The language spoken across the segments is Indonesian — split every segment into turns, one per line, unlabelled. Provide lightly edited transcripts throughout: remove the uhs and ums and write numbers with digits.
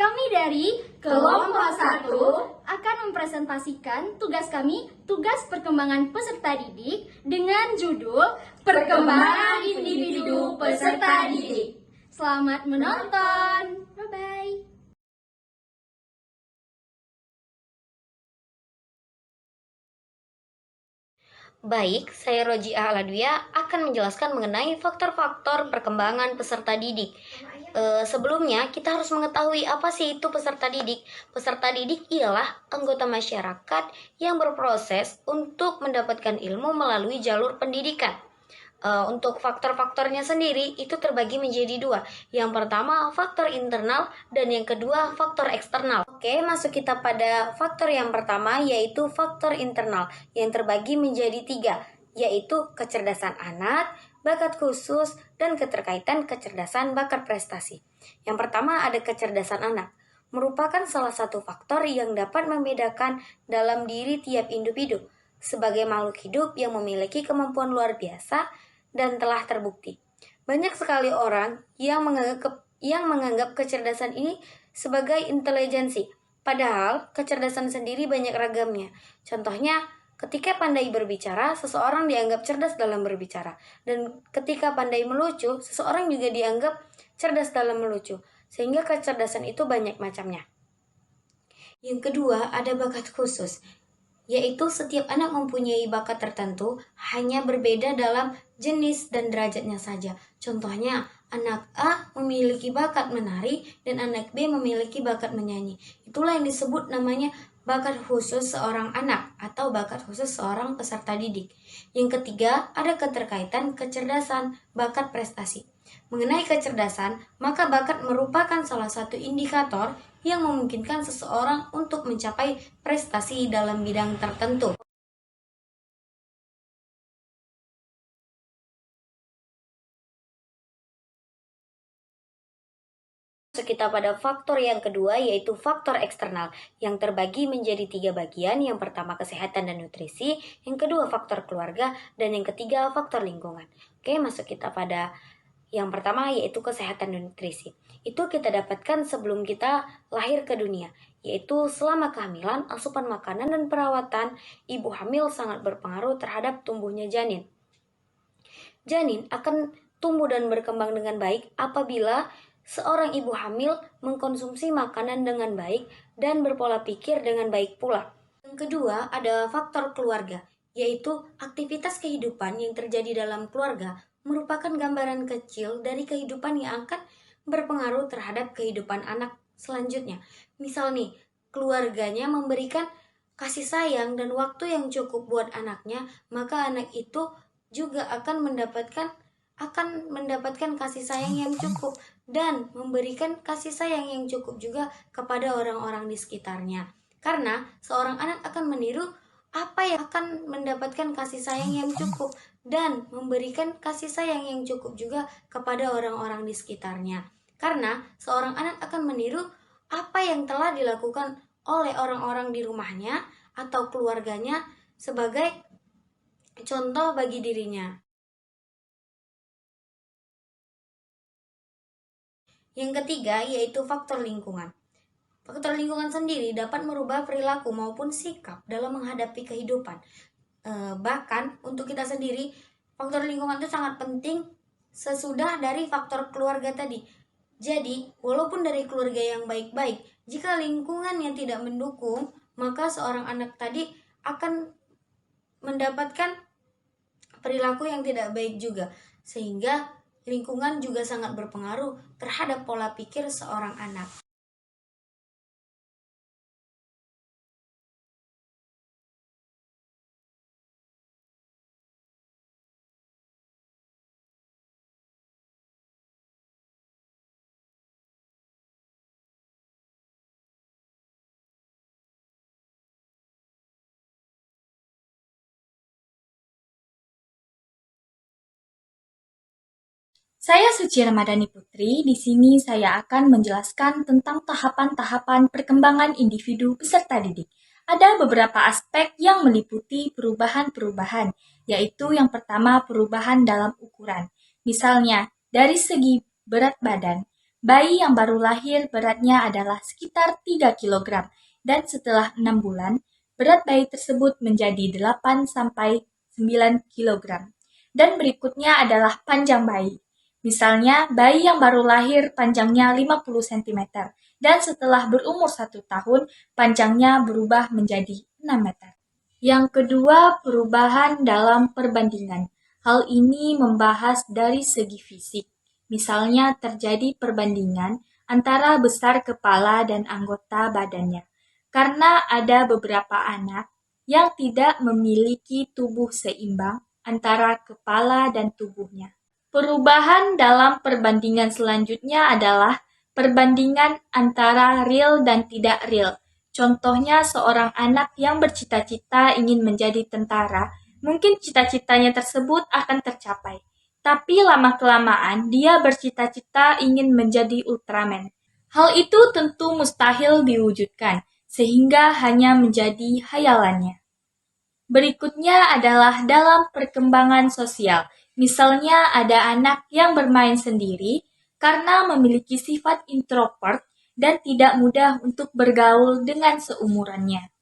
Kami dari Kelompok 1 akan mempresentasikan tugas kami, tugas perkembangan peserta didik dengan judul Perkembangan Individu Peserta Didik. Selamat menonton. Bye-bye.
Baik, saya Rojiah Aladwia akan menjelaskan mengenai faktor-faktor perkembangan peserta didik. Sebelumnya, kita harus mengetahui apa sih itu peserta didik. Peserta didik ialah anggota masyarakat yang berproses untuk mendapatkan ilmu melalui jalur pendidikan. Untuk faktor-faktornya sendiri itu terbagi menjadi dua. Yang pertama faktor internal dan yang kedua faktor eksternal. Oke, masuk kita pada faktor yang pertama, yaitu faktor internal yang terbagi menjadi tiga, yaitu kecerdasan anak, bakat khusus, dan keterkaitan kecerdasan bakat prestasi. Yang pertama ada kecerdasan anak, merupakan salah satu faktor yang dapat membedakan dalam diri tiap individu sebagai makhluk hidup yang memiliki kemampuan luar biasa dan telah terbukti. Banyak sekali orang yang menganggap kecerdasan ini sebagai intelijensi, padahal kecerdasan sendiri banyak ragamnya. Contohnya, ketika pandai berbicara, seseorang dianggap cerdas dalam berbicara, dan ketika pandai melucu, seseorang juga dianggap cerdas dalam melucu, sehingga kecerdasan itu banyak macamnya. Yang kedua, ada bakat khusus, yaitu setiap anak mempunyai bakat tertentu, hanya berbeda dalam jenis dan derajatnya saja. Contohnya, anak A memiliki bakat menari dan anak B memiliki bakat menyanyi. Itulah yang disebut namanya bakat khusus seorang anak atau bakat khusus seorang peserta didik. Yang ketiga, ada keterkaitan kecerdasan bakat prestasi. Mengenai kecerdasan, maka bakat merupakan salah satu indikator yang memungkinkan seseorang untuk mencapai prestasi dalam bidang tertentu. Kita pada faktor yang kedua, yaitu faktor eksternal yang terbagi menjadi tiga bagian. Yang pertama kesehatan dan nutrisi, yang kedua faktor keluarga, dan yang ketiga faktor lingkungan. Oke, masuk kita pada yang pertama, yaitu kesehatan dan nutrisi. Itu kita dapatkan sebelum kita lahir ke dunia, yaitu selama kehamilan, asupan makanan dan perawatan ibu hamil sangat berpengaruh terhadap tumbuhnya janin. Janin akan tumbuh dan berkembang dengan baik apabila seorang ibu hamil mengkonsumsi makanan dengan baik dan berpola pikir dengan baik pula. Yang kedua, ada faktor keluarga, yaitu aktivitas kehidupan yang terjadi dalam keluarga merupakan gambaran kecil dari kehidupan yang akan berpengaruh terhadap kehidupan anak selanjutnya. Misal nih, keluarganya memberikan kasih sayang dan waktu yang cukup buat anaknya, maka anak itu juga akan mendapatkan kasih sayang yang cukup dan memberikan kasih sayang yang cukup juga kepada orang-orang di sekitarnya. Karena seorang anak akan meniru apa yang akan mendapatkan kasih sayang yang cukup dan memberikan kasih sayang yang cukup juga kepada orang-orang di sekitarnya. Karena seorang anak akan meniru apa yang telah dilakukan oleh orang-orang di rumahnya atau keluarganya sebagai contoh bagi dirinya. Yang ketiga, yaitu faktor lingkungan. Faktor lingkungan sendiri dapat merubah perilaku maupun sikap dalam menghadapi kehidupan. Bahkan untuk kita sendiri, faktor lingkungan itu sangat penting sesudah dari faktor keluarga tadi. Jadi, walaupun dari keluarga yang baik-baik, jika lingkungan yang tidak mendukung, maka seorang anak tadi akan mendapatkan perilaku yang tidak baik juga. Sehingga lingkungan juga sangat berpengaruh terhadap pola pikir seorang anak.
Saya Suci Ramadhani Putri. Di sini saya akan menjelaskan tentang tahapan-tahapan perkembangan individu peserta didik. Ada beberapa aspek yang meliputi perubahan-perubahan, yaitu yang pertama perubahan dalam ukuran. Misalnya, dari segi berat badan, Bayi yang baru lahir beratnya adalah sekitar 3 kg dan setelah 6 bulan, berat bayi tersebut menjadi 8-9 kg. Dan berikutnya adalah panjang bayi. Misalnya, bayi yang baru lahir panjangnya 50 cm dan setelah berumur 1 tahun, panjangnya berubah menjadi 6 meter. Yang kedua, perubahan dalam perbandingan. Hal ini membahas dari segi fisik. Misalnya terjadi perbandingan antara besar kepala dan anggota badannya. Karena ada beberapa anak yang tidak memiliki tubuh seimbang antara kepala dan tubuhnya. Perubahan dalam perbandingan selanjutnya adalah perbandingan antara real dan tidak real. Contohnya seorang anak yang bercita-cita ingin menjadi tentara, mungkin cita-citanya tersebut akan tercapai. Tapi lama-kelamaan dia bercita-cita ingin menjadi Ultraman. Hal itu tentu mustahil diwujudkan, sehingga hanya menjadi hayalannya. Berikutnya adalah dalam perkembangan sosial. Misalnya ada anak yang bermain sendiri karena memiliki sifat introvert dan tidak mudah untuk bergaul dengan seumurannya.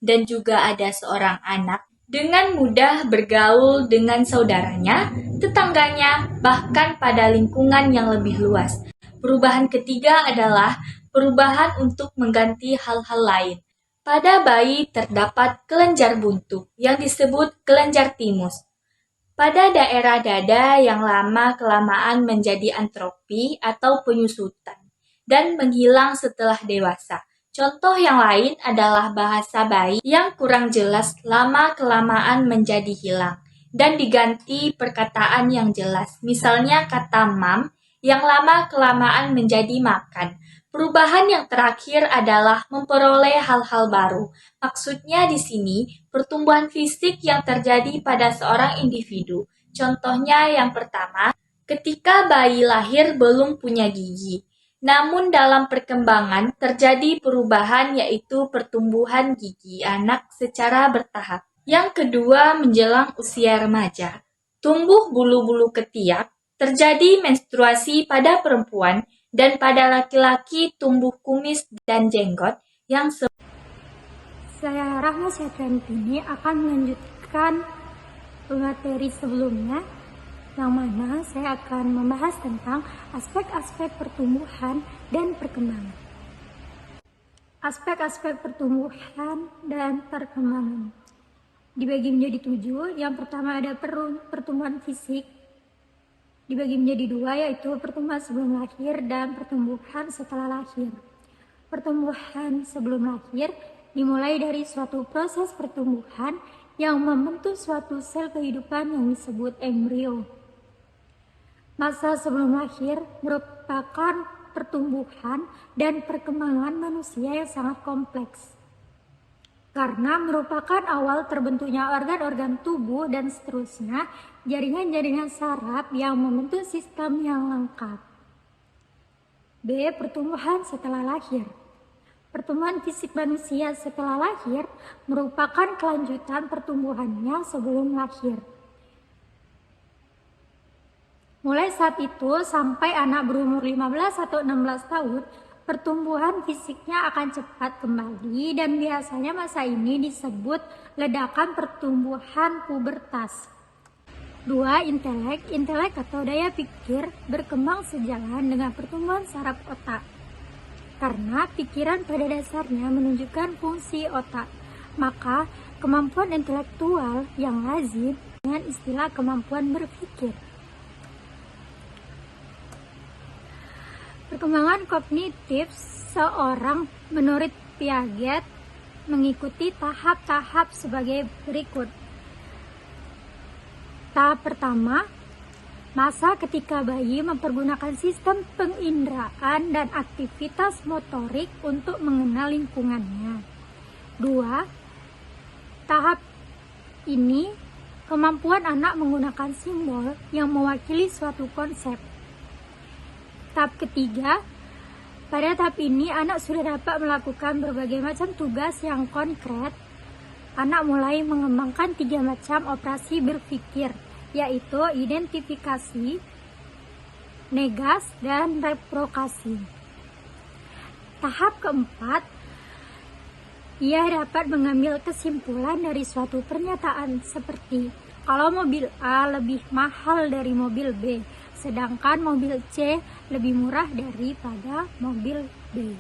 Dan juga ada seorang anak dengan mudah bergaul dengan saudaranya, tetangganya, bahkan pada lingkungan yang lebih luas. Perubahan ketiga adalah perubahan untuk mengganti hal-hal lain. Pada bayi terdapat kelenjar buntu yang disebut kelenjar timus. Pada daerah dada yang lama-kelamaan menjadi atrofi atau penyusutan dan menghilang setelah dewasa. Contoh yang lain adalah bahasa bayi yang kurang jelas lama-kelamaan menjadi hilang dan diganti perkataan yang jelas. Misalnya kata mam yang lama-kelamaan menjadi makan. Perubahan yang terakhir adalah memperoleh hal-hal baru. Maksudnya di sini, pertumbuhan fisik yang terjadi pada seorang individu. Contohnya yang pertama, ketika bayi lahir belum punya gigi. Namun dalam perkembangan terjadi perubahan yaitu pertumbuhan gigi anak secara bertahap. Yang kedua, menjelang usia remaja. Tumbuh bulu-bulu ketiak, terjadi menstruasi pada perempuan, dan pada laki-laki tumbuh kumis dan jenggot yang
Saya Rahma Syafrantini akan melanjutkan materi sebelumnya yang mana saya akan membahas tentang aspek-aspek pertumbuhan dan perkembangan. Aspek-aspek pertumbuhan dan perkembangan dibagi menjadi 7. Yang pertama ada pertumbuhan fisik, dibagi menjadi 2, yaitu pertumbuhan sebelum lahir dan pertumbuhan setelah lahir. Pertumbuhan sebelum lahir dimulai dari suatu proses pertumbuhan yang membentuk suatu sel kehidupan yang disebut embrio. Masa sebelum lahir merupakan pertumbuhan dan perkembangan manusia yang sangat kompleks, karena merupakan awal terbentuknya organ-organ tubuh dan seterusnya jaringan-jaringan saraf yang membentuk sistem yang lengkap. B. Pertumbuhan setelah lahir. Pertumbuhan fisik manusia setelah lahir merupakan kelanjutan pertumbuhannya sebelum lahir. Mulai saat itu sampai anak berumur 15 atau 16 tahun, pertumbuhan fisiknya akan cepat kembali dan biasanya masa ini disebut ledakan pertumbuhan pubertas. 2. Intelek. Intelek atau daya pikir berkembang sejalan dengan pertumbuhan saraf otak. Karena pikiran pada dasarnya menunjukkan fungsi otak, maka kemampuan intelektual yang lazim dengan istilah kemampuan berpikir. Perkembangan kognitif seorang menurut Piaget mengikuti tahap-tahap sebagai berikut. Tahap pertama, masa ketika bayi mempergunakan sistem penginderaan dan aktivitas motorik untuk mengenal lingkungannya. 2. Tahap ini kemampuan anak menggunakan simbol yang mewakili suatu konsep. Tahap ketiga, pada tahap ini anak sudah dapat melakukan berbagai macam tugas yang konkret. Anak mulai mengembangkan 3 macam operasi berpikir, yaitu identifikasi, negas, dan reprokasi. Tahap keempat, ia dapat mengambil kesimpulan dari suatu pernyataan seperti kalau mobil A lebih mahal dari mobil B, sedangkan mobil C lebih murah daripada mobil B.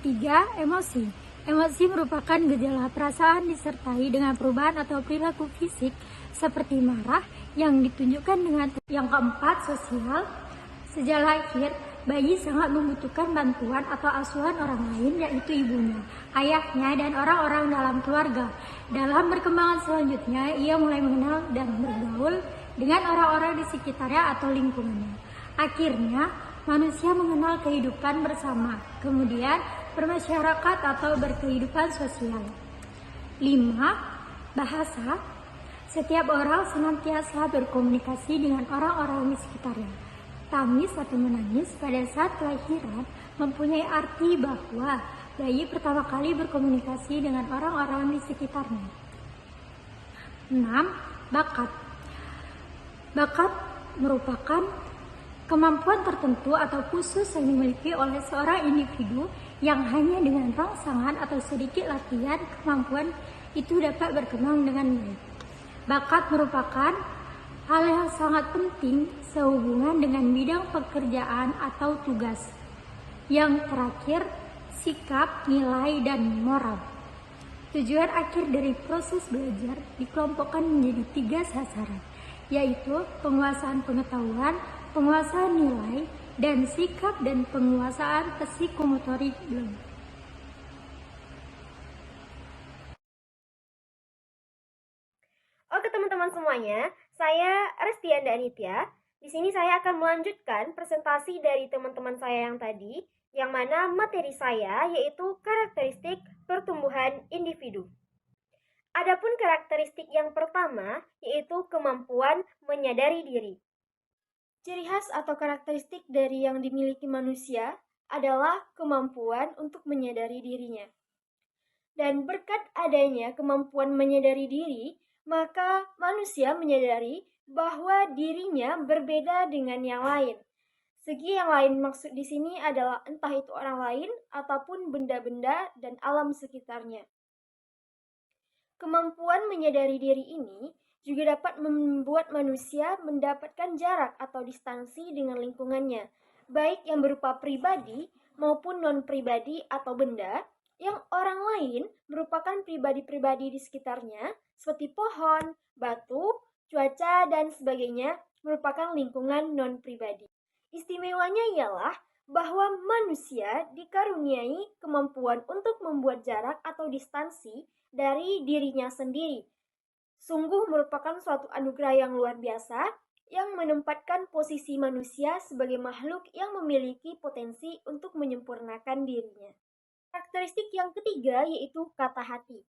3. Emosi. Emosi merupakan gejala perasaan disertai dengan perubahan atau perilaku fisik seperti marah yang ditunjukkan dengan. Yang keempat, sosial. Sejak lahir, bayi sangat membutuhkan bantuan atau asuhan orang lain, yaitu ibunya, ayahnya, dan orang-orang dalam keluarga. Dalam perkembangan selanjutnya, ia mulai mengenal dan bergaul dengan orang-orang di sekitarnya atau lingkungannya. Akhirnya, manusia mengenal kehidupan bersama, kemudian bermasyarakat atau berkehidupan sosial. 5. Bahasa. Setiap orang senantiasa berkomunikasi dengan orang-orang di sekitarnya. Tangis atau menangis pada saat kelahiran mempunyai arti bahwa bayi pertama kali berkomunikasi dengan orang-orang di sekitarnya. 6. Bakat. Bakat merupakan kemampuan tertentu atau khusus yang dimiliki oleh seorang individu yang hanya dengan rangsangan atau sedikit latihan kemampuan itu dapat berkembang dengan baik. Bakat merupakan hal yang sangat penting sehubungan dengan bidang pekerjaan atau tugas. Yang terakhir, sikap, nilai, dan moral. Tujuan akhir dari proses belajar dikelompokkan menjadi 3 sasaran, yaitu penguasaan pengetahuan, penguasaan nilai, dan sikap, dan penguasaan psikomotorik belum.
Oke teman-teman semuanya, saya Restianda Anitya. Di sini saya akan melanjutkan presentasi dari teman-teman saya yang tadi, yang mana materi saya yaitu karakteristik pertumbuhan individu. Adapun karakteristik yang pertama yaitu kemampuan menyadari diri. Ciri khas atau karakteristik dari yang dimiliki manusia adalah kemampuan untuk menyadari dirinya. Dan berkat adanya kemampuan menyadari diri, maka manusia menyadari bahwa dirinya berbeda dengan yang lain. Segi yang lain maksud di sini adalah entah itu orang lain ataupun benda-benda dan alam sekitarnya. Kemampuan menyadari diri ini juga dapat membuat manusia mendapatkan jarak atau distansi dengan lingkungannya, baik yang berupa pribadi maupun non-pribadi atau benda, yang orang lain merupakan pribadi-pribadi di sekitarnya, seperti pohon, batu, cuaca, dan sebagainya merupakan lingkungan non-pribadi. Istimewanya ialah bahwa manusia dikaruniai kemampuan untuk membuat jarak atau distansi dari dirinya sendiri. Sungguh merupakan suatu anugerah yang luar biasa yang menempatkan posisi manusia sebagai makhluk yang memiliki potensi untuk menyempurnakan dirinya. Karakteristik yang ketiga yaitu kata hati.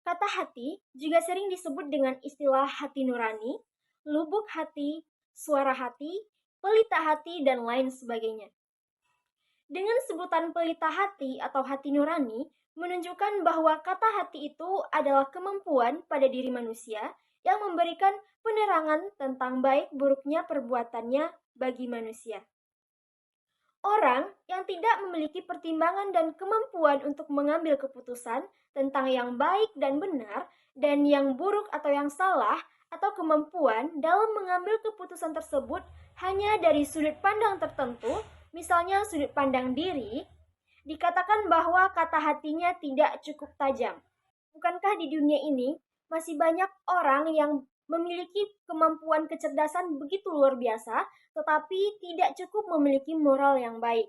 Kata hati juga sering disebut dengan istilah hati nurani, lubuk hati, suara hati, pelita hati, dan lain sebagainya. Dengan sebutan pelita hati atau hati nurani, menunjukkan bahwa kata hati itu adalah kemampuan pada diri manusia yang memberikan penerangan tentang baik buruknya perbuatannya bagi manusia. Orang yang tidak memiliki pertimbangan dan kemampuan untuk mengambil keputusan tentang yang baik dan benar dan yang buruk atau yang salah, atau kemampuan dalam mengambil keputusan tersebut hanya dari sudut pandang tertentu, misalnya sudut pandang diri, dikatakan bahwa kata hatinya tidak cukup tajam. Bukankah di dunia ini masih banyak orang yang memiliki kemampuan kecerdasan begitu luar biasa, tetapi tidak cukup memiliki moral yang baik?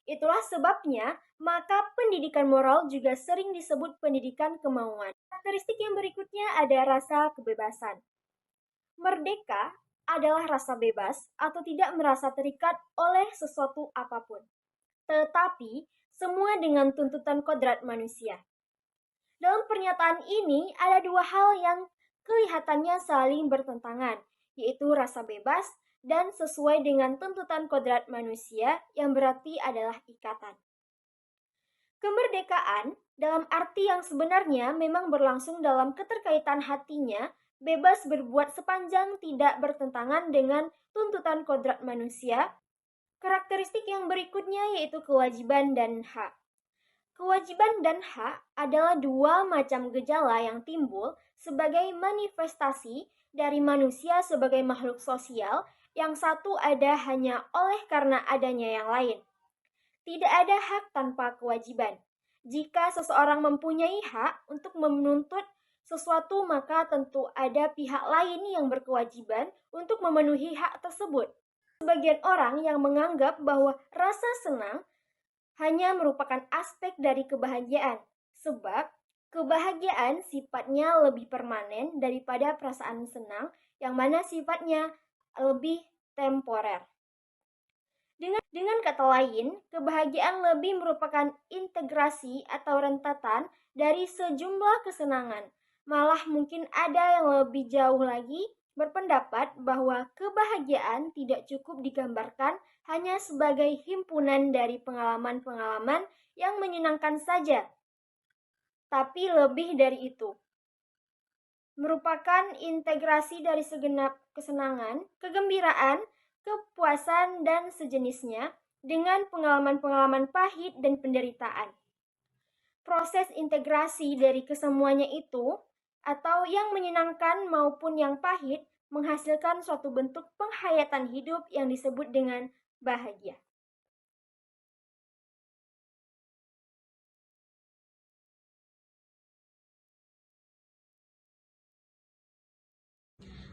Itulah sebabnya, maka pendidikan moral juga sering disebut pendidikan kemauan. Karakteristik yang berikutnya ada rasa kebebasan. Merdeka adalah rasa bebas atau tidak merasa terikat oleh sesuatu apapun. Tetapi, semua dengan tuntutan kodrat manusia. Dalam pernyataan ini, ada 2 hal yang kelihatannya saling bertentangan, yaitu rasa bebas dan sesuai dengan tuntutan kodrat manusia yang berarti adalah ikatan. Kemerdekaan dalam arti yang sebenarnya memang berlangsung dalam keterkaitan hatinya bebas berbuat sepanjang tidak bertentangan dengan tuntutan kodrat manusia. Karakteristik yang berikutnya yaitu kewajiban dan hak. Kewajiban dan hak adalah dua macam gejala yang timbul sebagai manifestasi dari manusia sebagai makhluk sosial, yang satu ada hanya oleh karena adanya yang lain. Tidak ada hak tanpa kewajiban. Jika seseorang mempunyai hak untuk menuntut sesuatu, maka tentu ada pihak lain yang berkewajiban untuk memenuhi hak tersebut. Sebagian orang yang menganggap bahwa rasa senang hanya merupakan aspek dari kebahagiaan, sebab kebahagiaan sifatnya lebih permanen daripada perasaan senang yang mana sifatnya lebih temporer. Dengan kata lain, kebahagiaan lebih merupakan integrasi atau rentetan dari sejumlah kesenangan. Malah mungkin ada yang lebih jauh lagi berpendapat bahwa kebahagiaan tidak cukup digambarkan hanya sebagai himpunan dari pengalaman-pengalaman yang menyenangkan saja, tapi lebih dari itu. Merupakan integrasi dari segenap kesenangan, kegembiraan, kepuasan, dan sejenisnya dengan pengalaman-pengalaman pahit dan penderitaan. Proses integrasi dari kesemuanya itu, atau yang menyenangkan maupun yang pahit, menghasilkan suatu bentuk penghayatan hidup yang disebut dengan bahagia.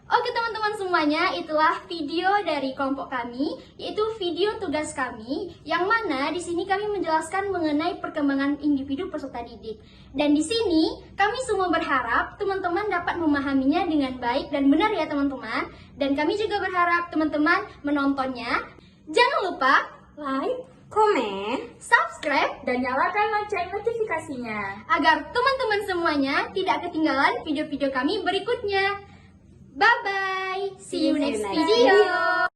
Oke teman-teman semuanya, itulah video dari kelompok kami, yaitu video tugas kami, yang mana di sini kami menjelaskan mengenai perkembangan individu peserta didik. Dan di sini kami semua berharap teman-teman dapat memahaminya dengan baik dan benar ya teman-teman. Dan kami juga berharap teman-teman menontonnya. Jangan lupa like, komen, subscribe, dan nyalakan lonceng notifikasinya agar teman-teman semuanya tidak ketinggalan video-video kami berikutnya. Bye-bye. See you next video.